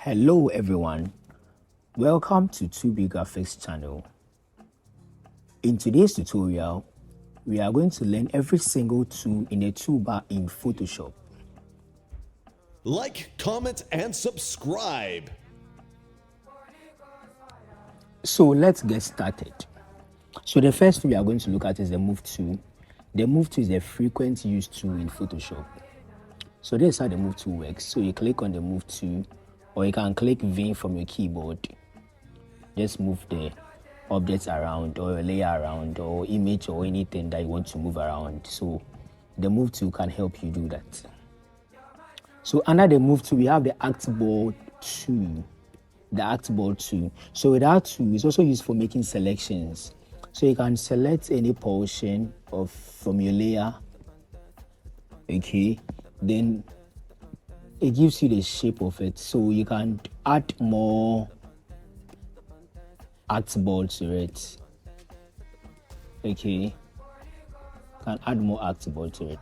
Hello everyone, welcome to 2B Graphics channel. In today's tutorial, we are going to learn every single tool in the toolbar in Photoshop. Like, comment, and subscribe. So let's get started. So the first tool we are going to look at is the Move tool. The Move tool is a frequent used tool in Photoshop. So this is how the Move tool works. So you click on the Move tool, or you can click V from your keyboard. Just move the objects around, or a layer around, or image, or anything that you want to move around. So the Move tool can help you do that. So under the Move tool, we have the Artboard tool. The Artboard tool. So with that tool, it's also used for making selections. So you can select any portion from your layer. Okay, then it gives you the shape of it, so you can add more artboard to it. Okay, you can add more artboard to it.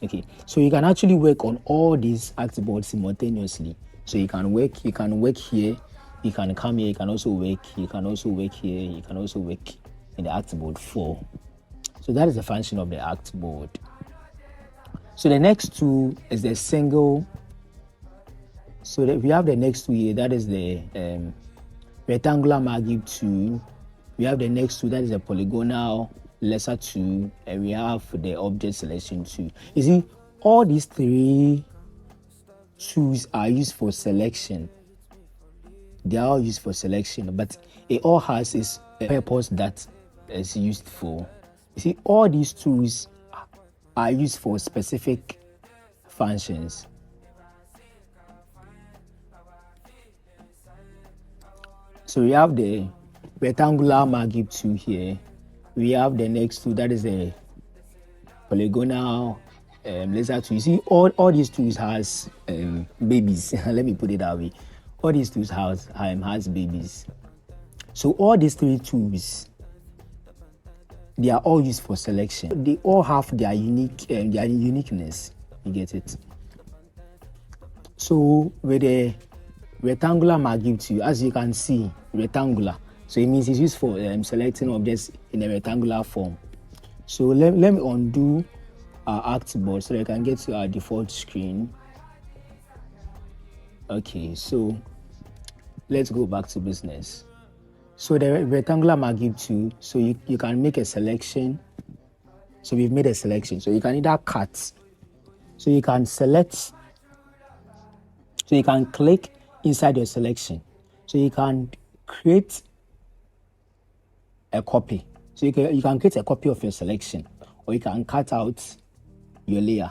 Okay, so you can actually work on all these artboards simultaneously. So you can work here, you can come here, you can also work here, you can also work in the Artboard 4. So that is the function of the Artboard. So the next tool is the single. So we have the next tool here, that is the rectangular marquee tool. We have the next tool, that is the Polygonal Lasso tool, and we have the object selection tool. You see, all these three tools are used for selection. They are all used for selection, but it all has its purpose that is used for. You see, all these tools are used for specific functions. So we have the rectangular marquee tool here. We have the next tool, that is the Polygonal laser tool. You see, all these tools has babies. Let me put it that way. All these tools has babies. So all these three tools, they are all used for selection. They all have their uniqueness. You get it? So with the rectangular marquee tool, as you can see, rectangular. So it means it's used for selecting objects in a rectangular form. So let me undo our Artboard so that I can get to our default screen. Okay, so let's go back to business. So the rectangular marquee tool, so you can make a selection. So we've made a selection. So you can either cut. So you can select. So you can click inside your selection. So you can create a copy. So you can create a copy of your selection, or you can cut out your layer.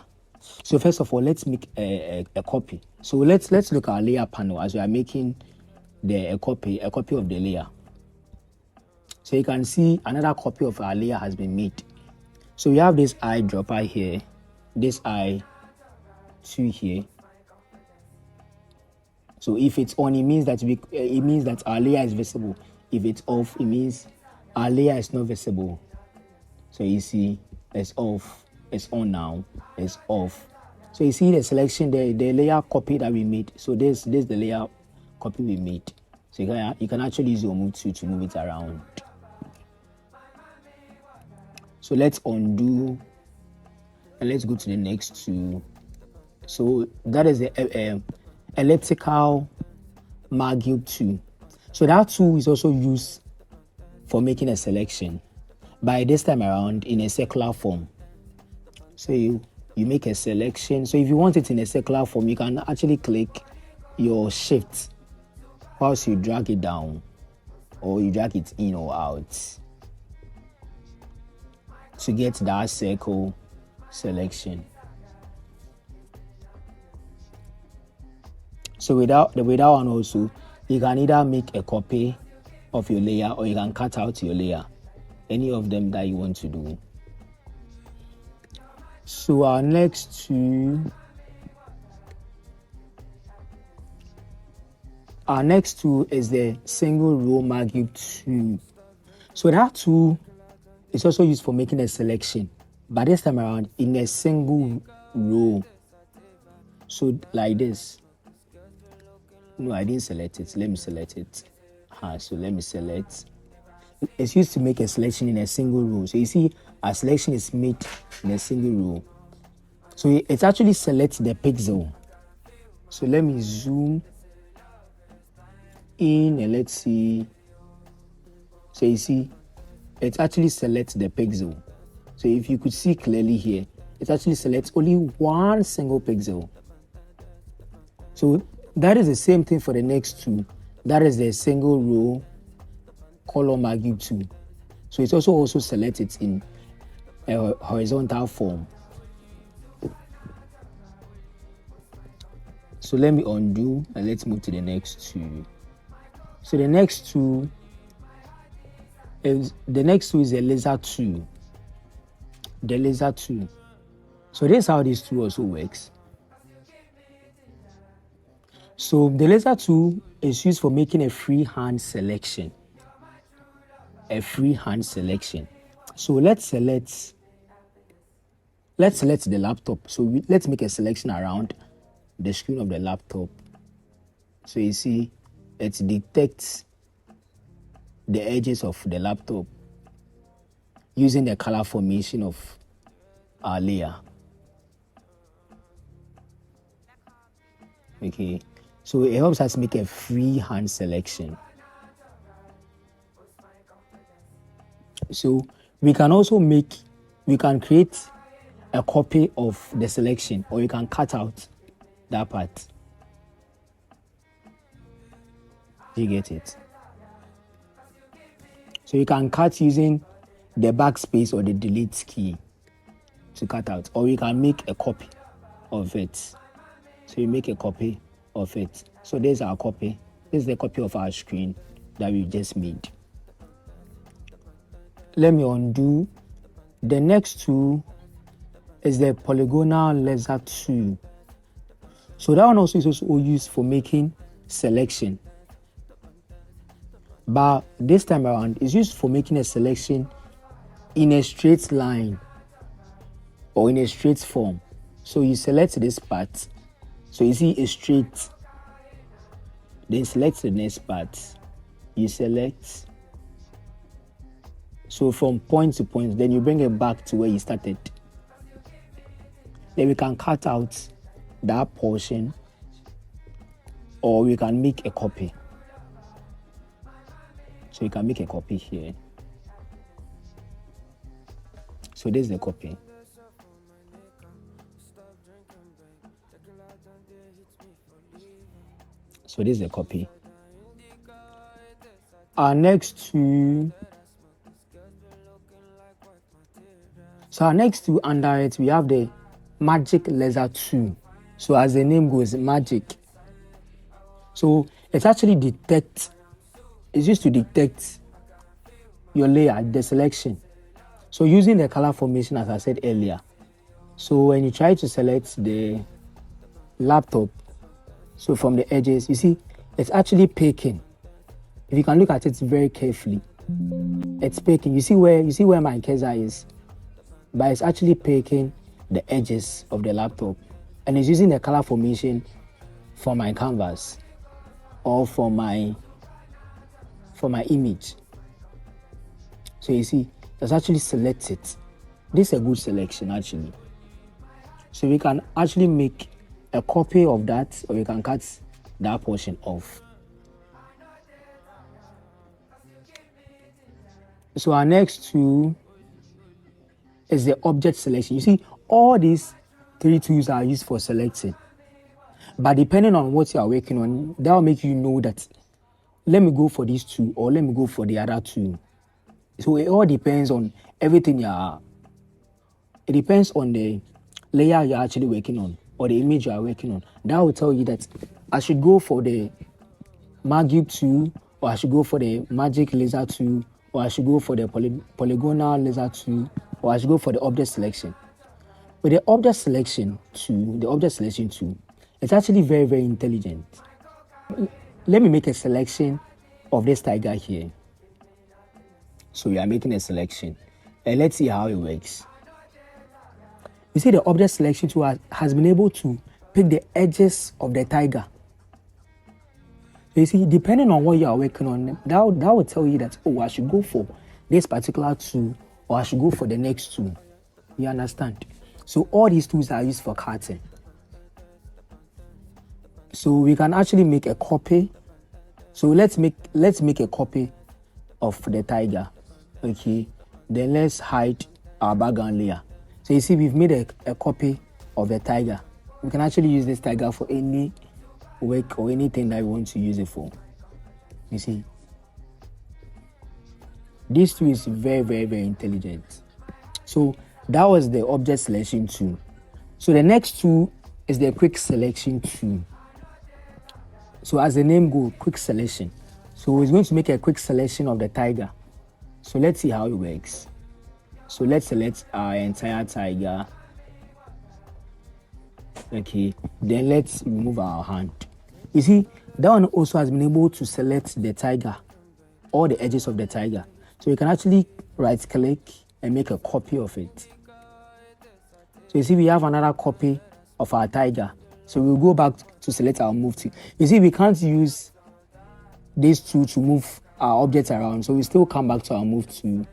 So first of all, let's make a copy. So let's look at our layer panel as we are making a copy of the layer. So you can see another copy of our layer has been made. So we have this eyedropper here, this eye two here. So if it's on, it means that our layer is visible. If it's off, it means our layer is not visible. So you see, it's off, it's on now, it's off. So you see the selection, the layer copy that we made. So this is the layer copy we made. So you can actually use your Move tool to move it around. So let's undo and let's go to the next tool. So that is the elliptical marquee tool. So that tool is also used for making a selection, by this time around in a circular form. So you make a selection. So if you want it in a circular form, you can actually click your shift whilst you drag it down, or you drag it in or out to get that circle selection. So with that one also, you can either make a copy of your layer, or you can cut out your layer, any of them that you want to do. So our next tool is the single row marquee tool. So that tool is also used for making a selection, but this time around in a single row. So like this. No, I didn't select it. Let me select it. So let me select. It's used to make a selection in a single row. So you see, our selection is made in a single row. So it actually selects the pixel. So let me zoom in and let's see. So you see, it actually selects the pixel. So if you could see clearly here, it actually selects only one single pixel. So that is the same thing for the next two. That is the single row column Marquee 2. So it's also select it in a horizontal form. So let me undo and let's move to the next two. So the next two is the laser 2. The laser 2. So this is how this tool also works. So the laser 2 is used for making a freehand selection. A freehand selection. So let's select the laptop. So let's make a selection around the screen of the laptop. So you see, it detects the edges of the laptop using the color formation of our layer. Okay, so it helps us make a freehand selection. So we can create a copy of the selection, or you can cut out that part. You get it? So you can cut using the backspace or the delete key to cut out, or you can make a copy of it. So you make a copy of it. So there's our copy. This is the copy of our screen that we just made. Let me undo. The next tool is the Polygonal Lasso 2. So that one also is also used for making selection. But this time around, it's used for making a selection in a straight line or in a straight form. So you select this part. So you see a straight. Then select the next part. You select. So from point to point, then you bring it back to where you started. Then we can cut out that portion, or we can make a copy. So you can make a copy here. So this is the copy. So this is the copy. Our next two. So our next two under it, we have the Magic Laser 2. So as the name goes, magic. So it actually detects. It's used to detect your layer, the selection. So using the color formation, as I said earlier. So when you try to select the laptop, so from the edges, you see, it's actually picking. If you can look at it very carefully, it's picking. You see where my cursor is, but it's actually picking the edges of the laptop, and it's using the color formation for my canvas or for my image. So you see, it's actually selected. This is a good selection actually. So we can actually make a copy of that, or we can cut that portion off. So our next tool is the object selection. You see, all these three tools are used for selecting. But depending on what you are working on, that will make you know that let me go for these two, or let me go for the other two. So it all depends on everything you are. It depends on the layer you're actually working on, or the image you are working on. That will tell you that I should go for the Marquee 2, or I should go for the Magic Laser 2, or I should go for the Polygonal Laser 2, or I should go for the object selection. With the object selection tool, it's actually very, very intelligent. Let me make a selection of this tiger here. So we are making a selection, and let's see how it works. You see, the object selection tool has been able to pick the edges of the tiger. You see, depending on what you are working on, that will tell you that, oh, I should go for this particular tool or I should go for the next tool. You understand? So all these tools are used for cutting. So we can actually make a copy. So let's make a copy of the tiger. Okay. Then let's hide our background layer. So you see, we've made a copy of the tiger. We can actually use this tiger for any work or anything that we want to use it for. You see, this tool is very, very, very intelligent. So that was the object selection tool. So the next tool is the quick selection tool. So as the name goes, quick selection. So it's going to make a quick selection of the tiger. So let's see how it works. So let's select our entire tiger. Okay, then let's remove our hand. You see, that one also has been able to select the tiger, all the edges of the tiger. So you can actually right click and make a copy of it. So you see, we have another copy of our tiger. So we'll go back to select our move tool. You see, we can't use this tool to move our objects around. So we still come back to our move tool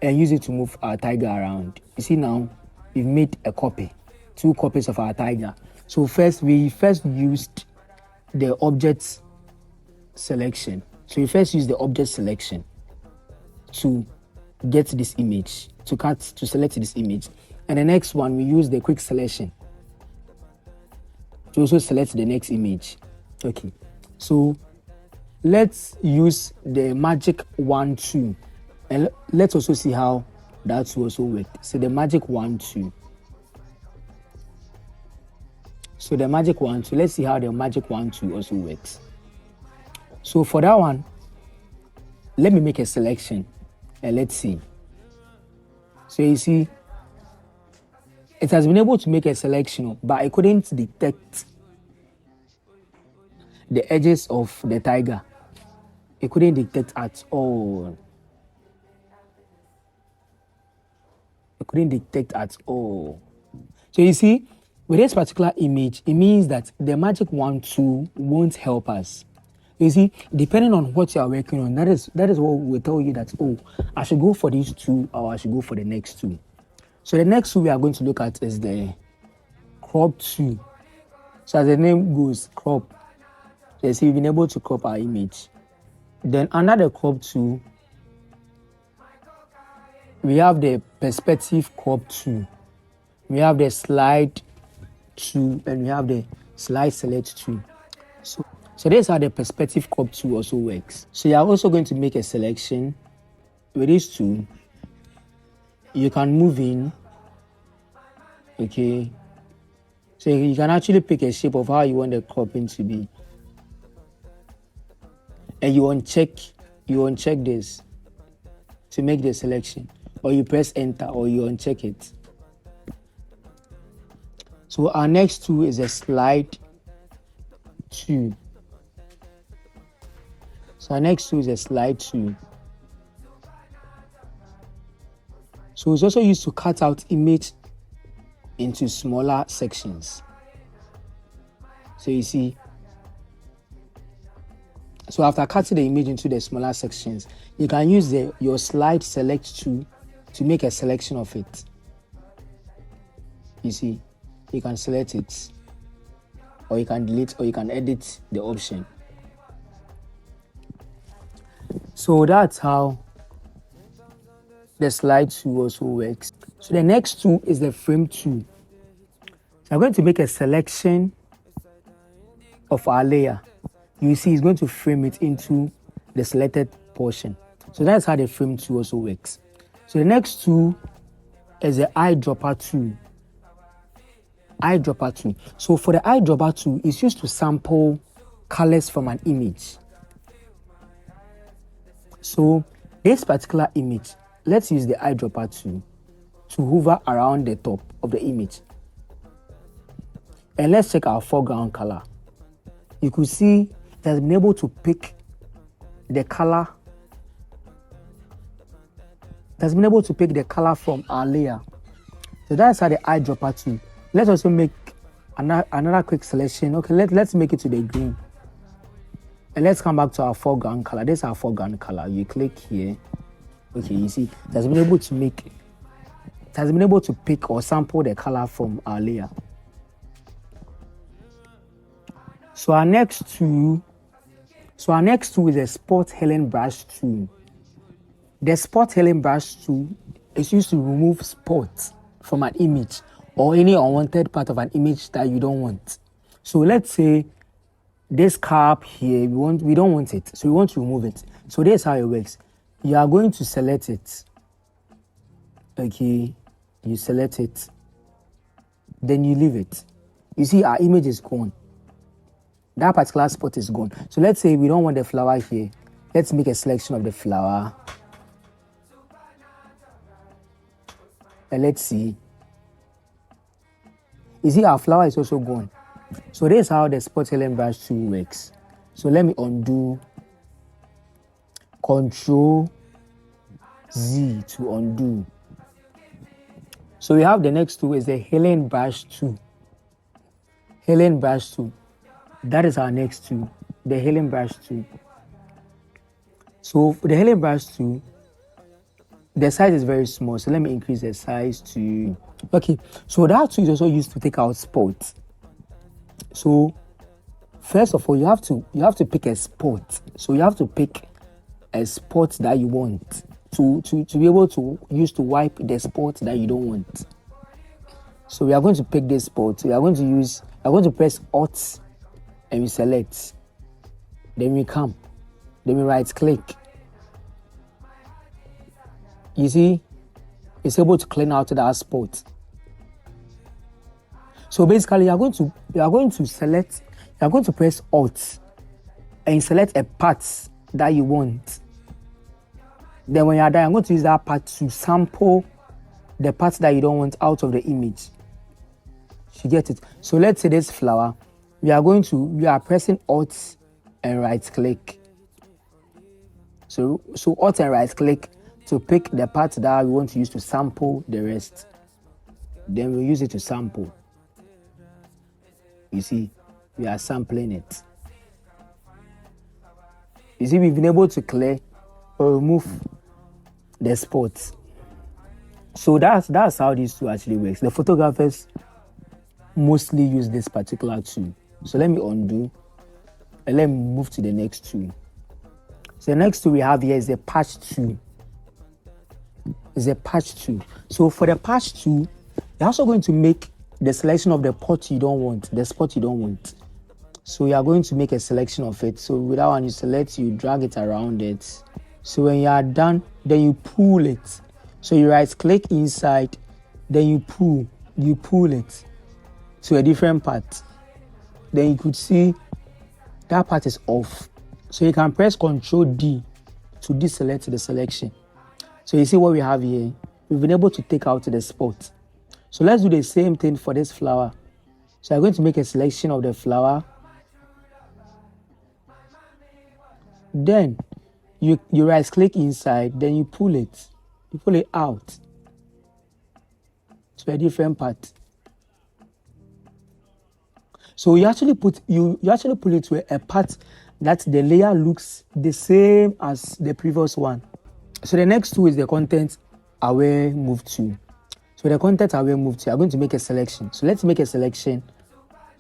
and use it to move our tiger around. You see, now we've made a copy, 2 copies of our tiger. So we first used the object selection. So we first used the object selection to get this image, to select this image. And the next one, we use the quick selection to also select the next image. Okay, so let's use the magic wand tool, and let's also see how that will also work. So the magic wand tool. So the magic wand tool, let's see how the magic wand tool also works. So for that one, let me make a selection and let's see. So you see, it has been able to make a selection, but I couldn't detect the edges of the tiger. It couldn't detect at all. It couldn't detect at all. So you see, with this particular image, it means that the magic wand tool won't help us. You see, depending on what you are working on, that is what will tell you that, oh, I should go for this tool or I should go for the next tool. So the next tool we are going to look at is the crop tool. So as the name goes, crop. So you see, we've been able to crop our image. Then under the crop tool, we have the perspective crop tool. We have the slide tool and we have the slide select tool. So this is how the perspective crop tool also works. So you are also going to make a selection with this tool. You can move in, okay. So you can actually pick a shape of how you want the cropping to be, and you uncheck this to make the selection, or you press enter or you uncheck it. So our next tool is a slide tool. So our next tool is a slide tool. So it's also used to cut out image into smaller sections. So you see, so after cutting the image into the smaller sections, you can use your slide select tool to make a selection of it. You see, you can select it, or you can delete, or you can edit the option. So that's how the slide tool also works. So the next tool is the frame tool. So I'm going to make a selection of our layer. You see, it's going to frame it into the selected portion. So that's how the frame tool also works. So the next tool is the eyedropper tool. Eyedropper tool. So for the eyedropper tool, it's used to sample colors from an image. So this particular image, let's use the eyedropper tool to hover around the top of the image. And let's check our foreground color. You could see it has been able to pick the color. It has been able to pick the color from our layer. So that's how the eyedropper tool. Let's also make another quick selection. Okay, let's make it to the green. And let's come back to our foreground color. This is our foreground color. You click here. Okay, you see, it has been able to pick or sample the color from our layer. So our next tool is a spot healing brush tool. The spot healing brush tool is used to remove spots from an image or any unwanted part of an image that you don't want. So let's say this cap here, we don't want it, so we want to remove it. So this is how it works. You are going to select it. Okay, you select it, then you leave it. You see, our image is gone. That particular spot is gone. So let's say we don't want the flower here. Let's make a selection of the flower. And let's see. You see, our flower is also gone. So this is how the spot healing brush tool works. So let me undo. Control Z to undo. So we have the next tool is the healing brush tool. Healing brush tool. That is our next tool, the healing brush tool. So for the healing brush tool, the size is very small. So let me increase the size to, okay. So that tool is also used to take out spots. So first of all, you have to pick a spot. So you have to pick a spot that you want to be able to use to wipe the spot that you don't want. So we are going to pick this spot. We are going to press Alt and we select. Then we come. Then we right click. You see, it's able to clean out that spot. So basically, you are going to press Alt and select a part that you want. Then when you are done, I'm going to use that part to sample the parts that you don't want out of the image. You get it? So let's say this flower, we are pressing Alt and right click. So Alt and right click to pick the part that we want to use to sample the rest. Then we use it to sample. You see, we are sampling it. You see, we've been able to clear or remove the spots. So that's how these two actually works. The photographers mostly use this particular tool. So let me undo and let me move to the next tool. So the next tool we have here is the patch tool. It's a patch tool. So for the patch tool, you're also going to make the selection of the pot you don't want, the spot you don't want. So you are going to make a selection of it. So with that one, you select, you drag it around it. So when you are done, then you pull it. So you right click inside, then you pull it to a different part. Then you could see that part is off. So you can press Ctrl D to deselect the selection. So you see what we have here. We've been able to take out the spot. So let's do the same thing for this flower. So I'm going to make a selection of the flower. Then you right click inside, then you pull it. You pull it out to a different part. So you actually pull it to a part that the layer looks the same as the previous one. So the next tool is the content aware move tool. So the content aware move tool, I'm going to make a selection. So let's make a selection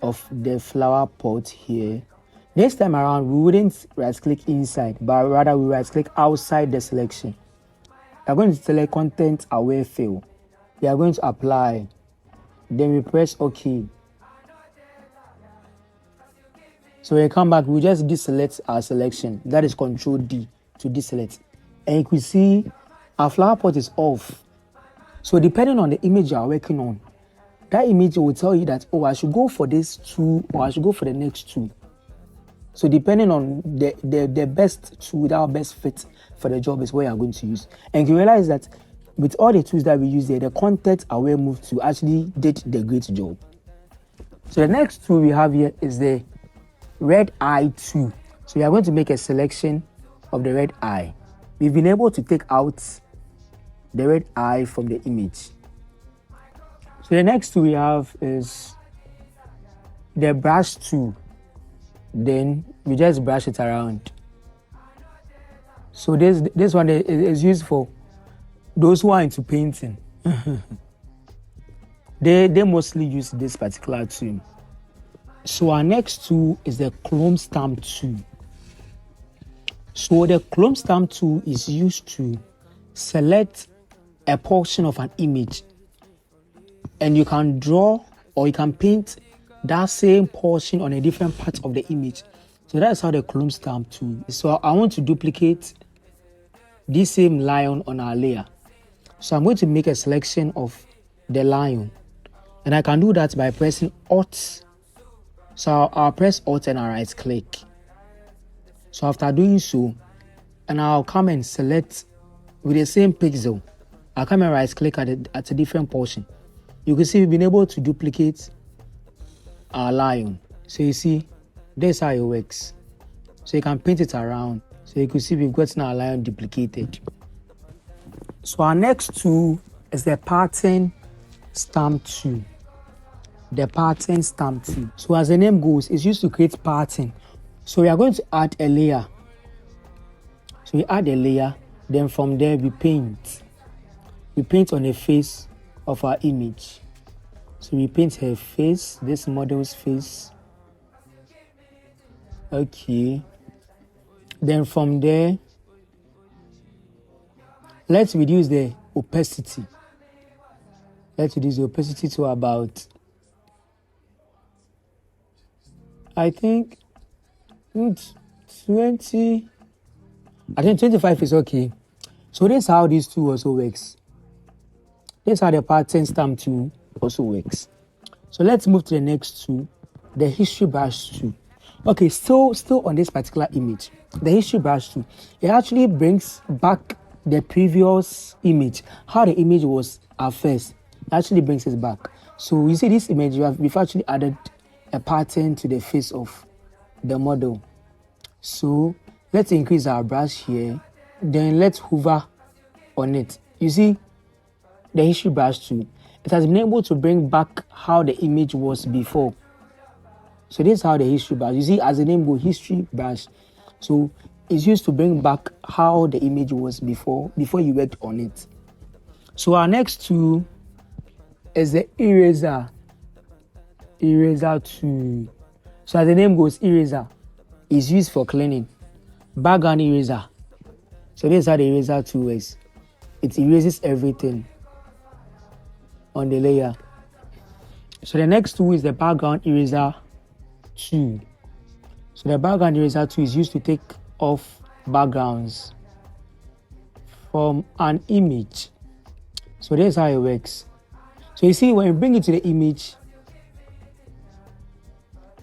of the flower pot here. This time around, we wouldn't right click inside, but rather we right click outside the selection. We are going to select content aware fill. We are going to apply. Then we press OK. So when we come back, we just deselect our selection. That is Ctrl D to deselect. And you can see our flower pot is off. So depending on the image you are working on, that image will tell you that, oh, I should go for this tool or I should go for the next tool. So depending on the best tool, our best fit for the job is what you are going to use. And you realize that with all the tools that we use there, the content aware move tool actually did the great job. So the next tool we have here is the red eye tool. So we are going to make a selection of the red eye. We've been able to take out the red eye from the image. So the next tool we have is the brush tool. then you just brush it around. So this one is used for those who are into painting. they mostly use this particular tool. So our next tool is the clone stamp tool. So the clone stamp tool is used to select a portion of an image, and you can draw or you can paint that same portion on a different part of the image. So that's how the clone stamp tool is. So I want to duplicate this same lion on our layer. So I'm going to make a selection of the lion, and I can do that by pressing Alt. So I'll press Alt and I'll right click. So after doing so, and I'll come and select with the same pixel, I'll come and right click at a different portion. You can see we've been able to duplicate our lion. So you see, that's how it works. So you can paint it around. So you can see we've gotten our lion duplicated. So our next tool is the pattern stamp tool. The pattern stamp tool. So as the name goes, it's used to create pattern. So we are going to add a layer. So we add a layer, then from there we paint. We paint on the face of our image. So we paint her face, this model's face. Okay. Then from there, let's reduce the opacity. Let's reduce the opacity to about, I think 20. I think 25 is okay. So this is how this tool also works. This is how the pattern stamp tool also works. So let's move to the next tool, the history brush tool. Okay, still on this particular image, the history brush tool, it actually brings back the previous image, how the image was at first. It actually brings it back. So you see this image, we've actually added a pattern to the face of the model. So let's increase our brush here, then let's hover on it. You see the history brush tool, it has been able to bring back how the image was before. So this is how the history brush, you see, as the name goes, history brush. So it's used to bring back how the image was before you worked on it. So our next tool is the eraser tool. So as the name goes, eraser is used for cleaning. Background eraser. So this is how the eraser tool works. It erases everything on the layer. So the next tool is the background eraser tool. So the background eraser tool is used to take off backgrounds from an image. So this is how it works. So you see, when you bring it to the image,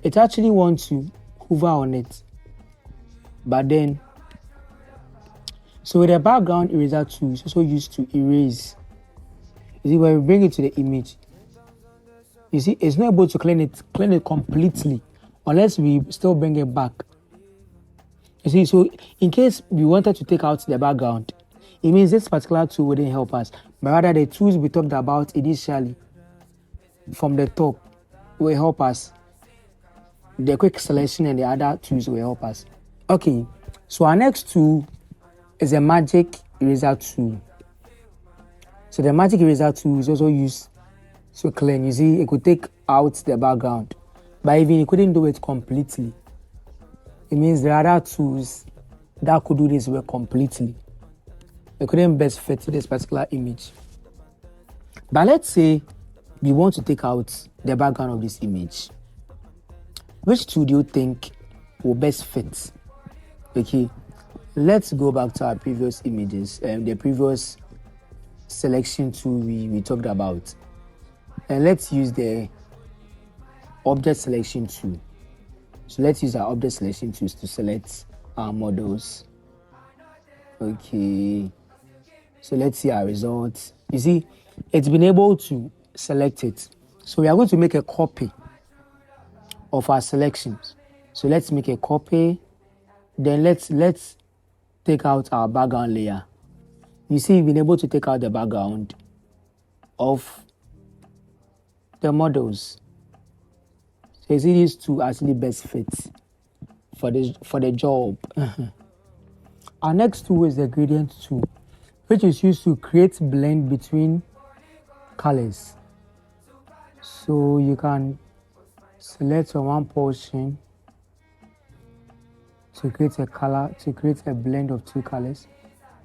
it actually wants to hover on it. But then, so the background eraser tool is also used to erase. You see, when we bring it to the image, you see, it's not able to clean it completely unless we still bring it back. You see, so in case we wanted to take out the background, it means this particular tool wouldn't help us, but rather the tools we talked about initially from the top will help us. The quick selection and the other tools will help us. Okay, so our next tool is a magic eraser tool. So the magic eraser tool is also used to clean. You see, it could take out the background, but even it couldn't do it completely. It means there are other tools that could do this work completely. It couldn't best fit this particular image. But let's say we want to take out the background of this image. Which tool do you think will best fit? Okay, let's go back to our previous images, the previous selection tool we talked about. And let's use the object selection tool. So let's use our object selection tools to select our models. Okay, so let's see our results. You see, it's been able to select it. So we are going to make a copy of our selections. So let's make a copy. Then let's take out our background layer. You see, we've been able to take out the background of the models. So you see, these two actually best fit. for the job. Our next tool is the gradient tool, which is used to create blend between colors. So you can select from one portion to create a color, to create a blend of two colors.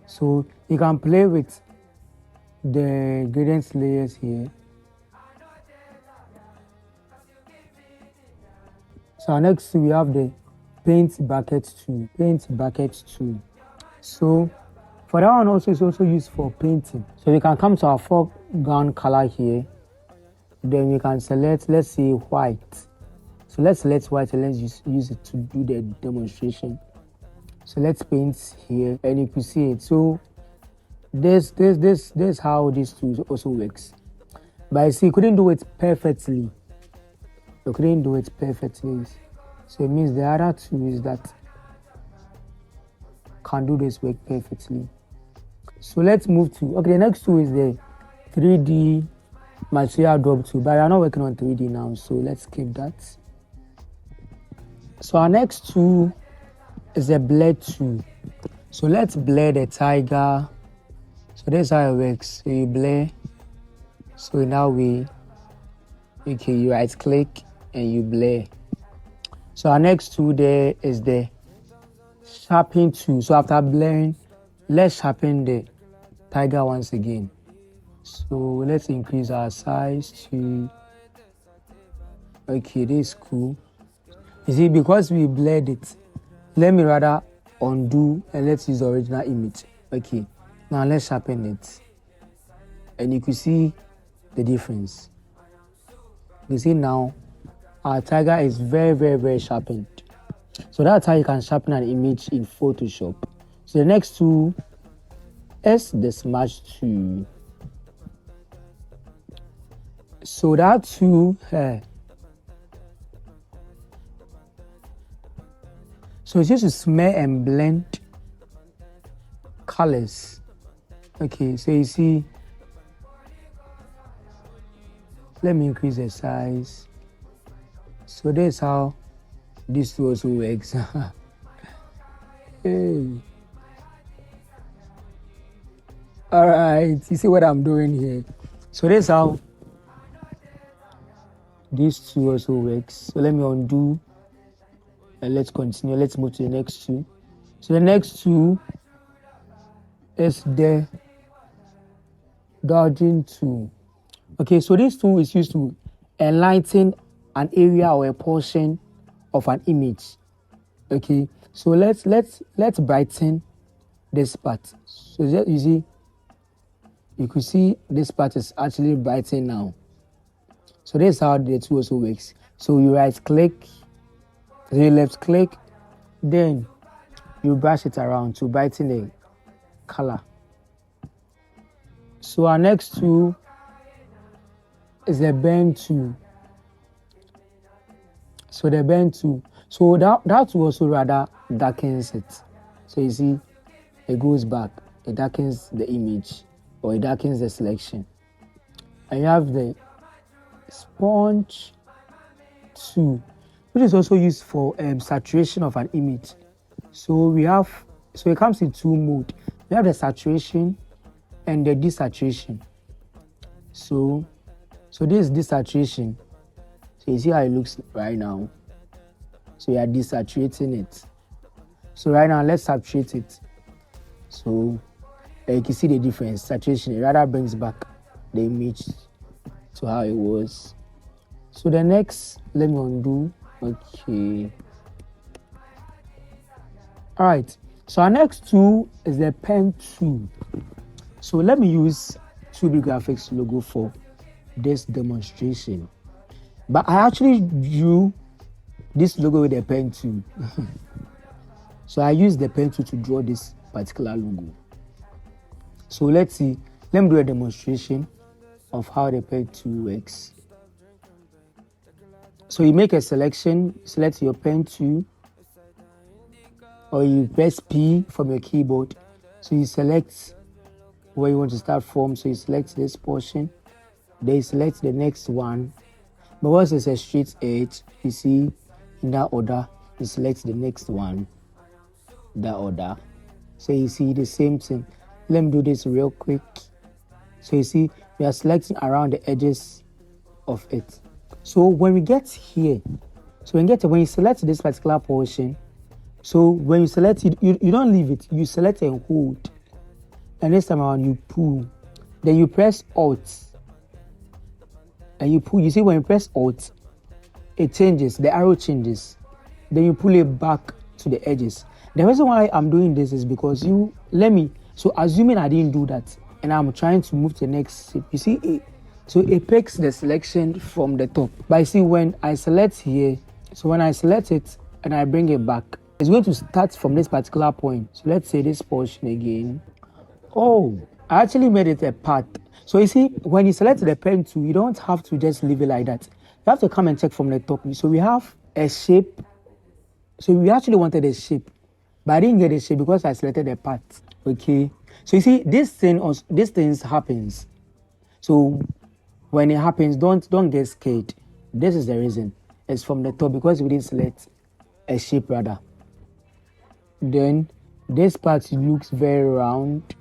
So you can play with the gradient layers here. So next we have the paint bucket tool. So for that one also is also used for painting. So we can come to our foreground color here. Then we can select, let's say, white. So let's select white and let's use it to do the demonstration. So let's paint here and you can see it. So this how this tool also works. But I see, you couldn't do it perfectly. So it means the other tools that can do this work perfectly. So let's move to, okay, the next tool is the 3D material drop tool, but I'm not working on 3D now, so let's skip that. So our next tool is the blur tool. So let's blur the tiger. So that's how it works. So you blur. So now you right click and you blur. So our next tool there is the sharpen tool. So after blurring, let's sharpen the tiger once again. So let's increase our size to, okay, this is cool. You see, because we blurred it, let me rather undo and let's use the original image. Okay, now let's sharpen it. And you can see the difference. You see now, our tiger is very, very, very sharpened. So that's how you can sharpen an image in Photoshop. So the next tool is the smudge tool. So that tool, so it's used to smear and blend colors. Okay, so you see, let me increase the size. So that's how this tool also works. Hey. All right, you see what I'm doing here. So that's how this tool also works. So let me undo and let's continue. Let's move to the next tool. So the next tool is the dodging tool. Okay, so this tool is used to enlighten an area or a portion of an image. Okay, so let's brighten this part. So you see, you can see this part is actually brightened now. So this is how the tool also works. So you right click, you left click, then you brush it around to brighten the color. So our next tool is the bend tool. So the bend tool. So that tool also rather darkens it. So you see, it goes back, it darkens the image or it darkens the selection. And you have the sponge tool, which is also used for saturation of an image. So it comes in two modes. We have the saturation and the desaturation. So this is desaturation. So you see how it looks right now. So we are desaturating it. So right now let's saturate it. So you can see the difference. Saturation, it rather brings back the image to how it was. So the next, let me undo. Okay. All right. So our next tool is the pen tool. So let me use 2B Graphics logo for this demonstration. But I actually drew this logo with a pen tool. So I used the pen tool to draw this particular logo. So let's see. Let me do a demonstration of how the pen tool works. So you make a selection, select your pen tool, or you press P from your keyboard. So you select where you want to start from. So you select this portion, then you select the next one. But once it's a straight edge, you see in that order, You select the next one, that order. So you see the same thing. Let me do this real quick. So you see, we are selecting around the edges of it. So when we get here, when you select this particular portion, so when you select it, you don't leave it. You select and hold. And this time around, you pull. Then you press Alt. And you pull. You see, when you press Alt, it changes. The arrow changes. Then you pull it back to the edges. The reason why I'm doing this is because so assuming I didn't do that, and I'm trying to move to the next shape, you see, so it picks the selection from the top. But you see, when I select here, so when I select it and I bring it back, it's going to start from this particular point. So let's say this portion again. Oh, I actually made it a path. So you see, when you select the pen tool, you don't have to just leave it like that. You have to come and check from the top. So we have a shape. So we actually wanted a shape, but I didn't get a shape because I selected a path. Okay. So you see, these things happens. So when it happens, don't get scared. This is the reason. It's from the top because we didn't select a shape rather. Then this part looks very round.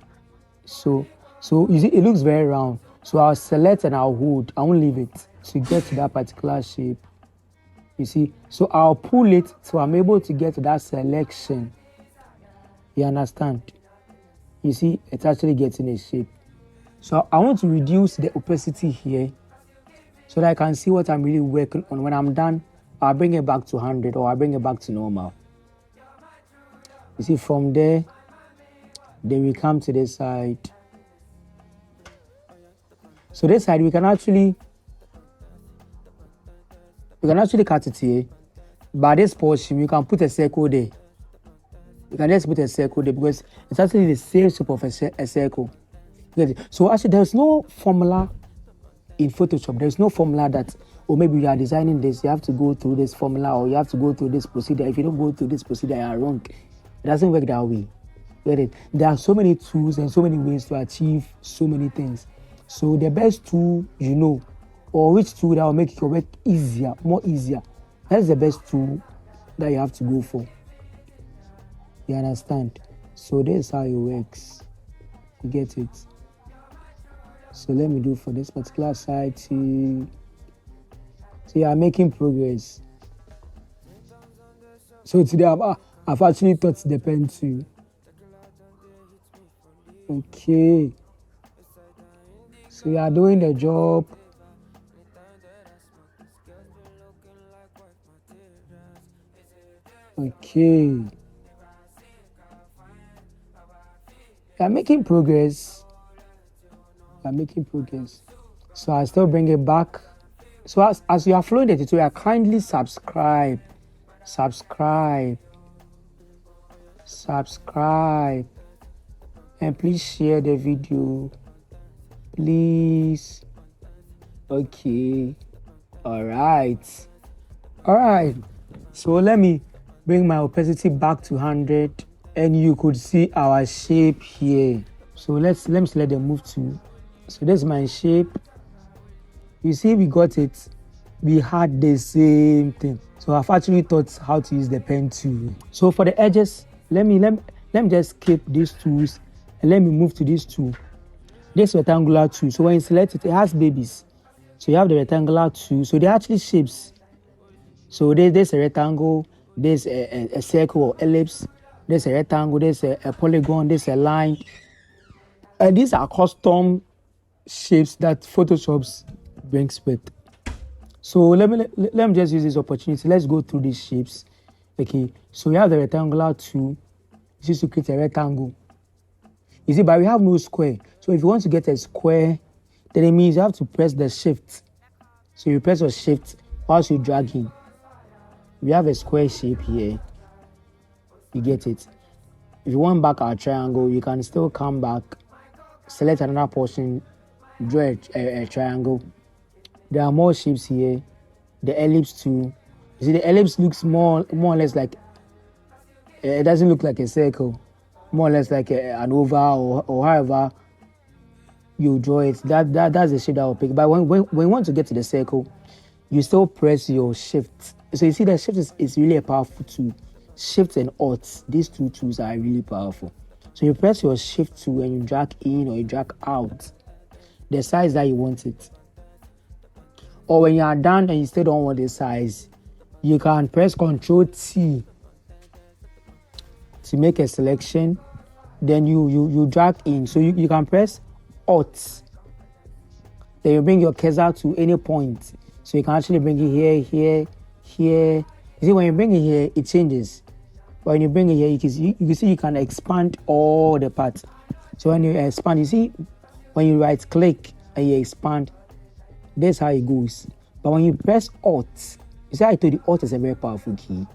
So you see, it looks very round. So I'll select and I'll hold. I won't leave it to get to that particular shape. You see, so I'll pull it so I'm able to get to that selection. You understand? You see, it's actually getting a shape. So I want to reduce the opacity here so that I can see what I'm really working on. When I'm done, I'll bring it back to 100 or I'll bring it back to normal. You see, from there, then we come to this side. So this side, we can actually cut it here. But this portion, you can put a circle there. You can just put a circle there because it's actually the same shape of a circle. So actually, there's no formula in Photoshop. There's no formula that, or maybe you are designing this, you have to go through this formula or you have to go through this procedure. If you don't go through this procedure, you are wrong. It doesn't work that way. Get it? There are so many tools and so many ways to achieve so many things. So the best tool or which tool that will make your work easier, more easier, that's the best tool that you have to go for. You understand? So this is how it works. You get it? So let me do for this particular side. So you are making progress. So today I've actually taught the pen tool. Okay. So you are doing the job. Okay. You are making progress. So I still bring it back. So as you are following the tutorial, kindly subscribe. And please share the video. Please. Okay. All right. So let me bring my opacity back to 100 and you could see our shape here. So let me select the move tool. So this is my shape. You see, we got it. We had the same thing. So I've actually taught how to use the pen tool. So for the edges, let me just skip these tools and let me move to this tool. This rectangular tool. So when you select it, it has babies. So you have the rectangular tool. So they're actually shapes. So there's a rectangle, there's a circle or ellipse, there's a rectangle, there's a polygon, there's a line. And these are custom shapes that Photoshop brings with. So let me just use this opportunity. Let's go through these shapes. Okay, so we have the rectangular tool. It's used to create a rectangle. You see, but we have no square. So if you want to get a square, then it means you have to press the shift. So you press your shift whilst you're dragging. We have a square shape here. You get it? If you want back our triangle, you can still come back, select another portion, draw a triangle. There are more shapes here. The ellipse too. You see, the ellipse looks more or less like, it doesn't look like a circle. More or less like an oval or however you draw it. That's the shape that will pick. But when you want to get to the circle, you still press your shift. So you see that shift is really a powerful tool. Shift and Alt, these two tools are really powerful. So you press your shift tool and you drag in or you drag out the size that you want it. Or when you are done and you still don't want the size, you can press Ctrl T to make a selection. Then you drag in. So you can press Alt. Then you bring your cursor to any point. So you can actually bring it here, here, here. You see, when you bring it here, it changes. But when you bring it here, you can see you can expand all the parts. So when you expand, you see, when you right click and you expand, that's how it goes. But when you press Alt, you see I told you Alt is a very powerful key.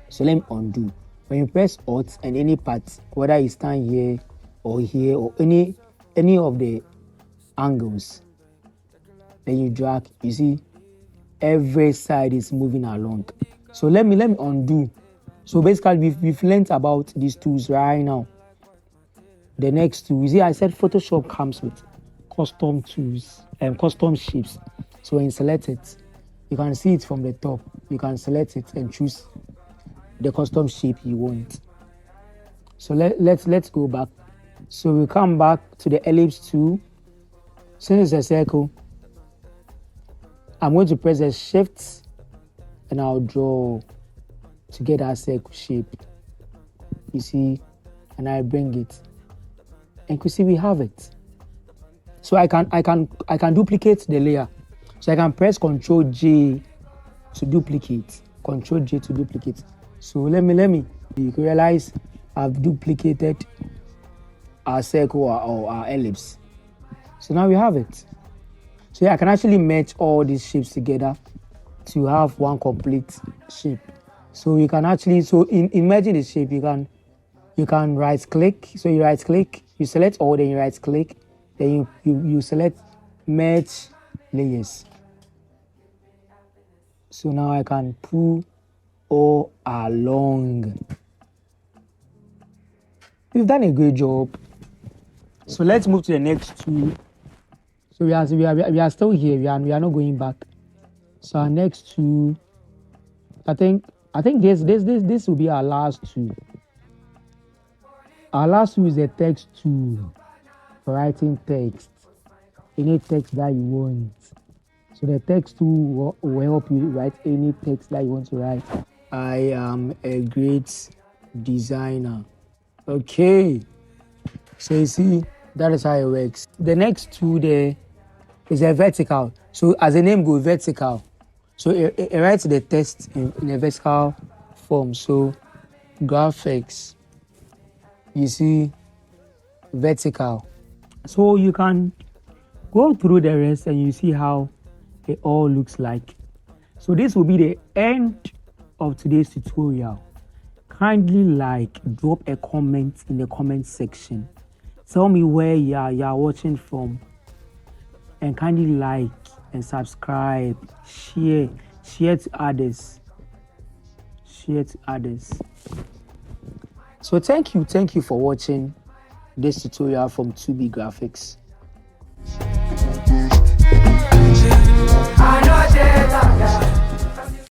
So let me undo. When you press Alt and any part, whether you stand here or any of the angles, then you drag, you see every side is moving along. So let me undo. So basically we've learned about these tools right now. The next tool, you see I said Photoshop comes with custom tools and custom shapes. So when you select it, you can see it from the top. You can select it and choose the custom shape you want. So let's go back. So we come back to the ellipse tool. Since it's a circle, I'm going to press the shift and I'll draw to get that circle shape. You see, and I bring it. And you see we have it. So I can duplicate the layer. So I can press Ctrl J to duplicate. Ctrl J to duplicate. So let me. You can realize I've duplicated our circle or our ellipse. So now we have it. So yeah, I can actually match all these shapes together to have one complete shape. So you can actually, in merging the shape, you can right click. So you right click, you select all, then you right click, then you select merge layers. So now I can pull all along. We've done a great job. So let's move to the next tool. So we are still here. We are not going back. So our next tool, I think this will be our last tool. Our last tool is the text tool for writing text. Any text that you want. So the text tool will help you write any text that you want to write. I am a great designer. Okay. So you see, that is how it works. The next tool there is a vertical. So as the name goes, vertical. So it writes the text in a vertical form. So graphics, you see, vertical. So you can go through the rest and you see how it all looks like. So this will be the end of today's tutorial. Kindly drop a comment in the comment section. Tell me where you are watching from, and kindly like and subscribe, share to others. So thank you for watching this tutorial from 2B Graphics.